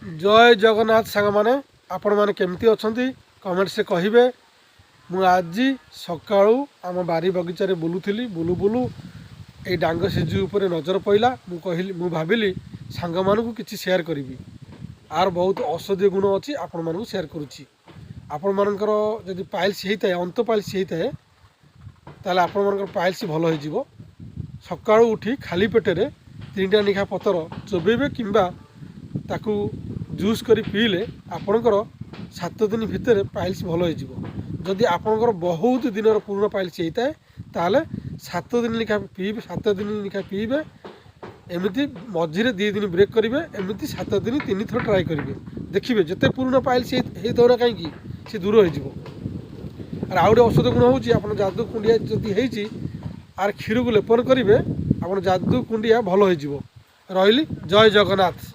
जय जगन्नाथ सांग मैंने आपण मैंने केमती अच्छा कमेंट से कहे। मुझे सका आम बारी बगीचार बुलूली बुलू बुलू ये डांग सिजु उपर नजर पड़ा। मुझे भाविली सांग मानू किसी सेयार करी आर बहुत औषधीय गुण अच्छी आपण मानू सेयार करुच्ची। आपण मानकर जदि पाइल्स होता है अंत पाइल्स होता है ताले आपण मानकर पाइल्स भल हो। सका उठी खाली पेटे 3टा निखा पतर चोबेबे किंबा ताकू जूस करी पीले आपणकर 7 दिन भितर पाइल्स भल हो। जदि आपणकर बहुत दिन पुराना पाइल्स होता है ताले 7 दिन लिखा पीबे 7 दिन लिखा पीबे एमती मझे 2 दिन ब्रेक करेंगे एमती 7 दिन 3 थर ट्राए करेंगे देखिए जिते पुराना पाइल्स होना कहीं सी दूर हो। आउ गए औषध गुण हूँ आप जादू कुंडिया जदि आर क्षीर को लेपन करेंगे आप जादू कुंडिया भल हो। रही जय जगन्नाथ।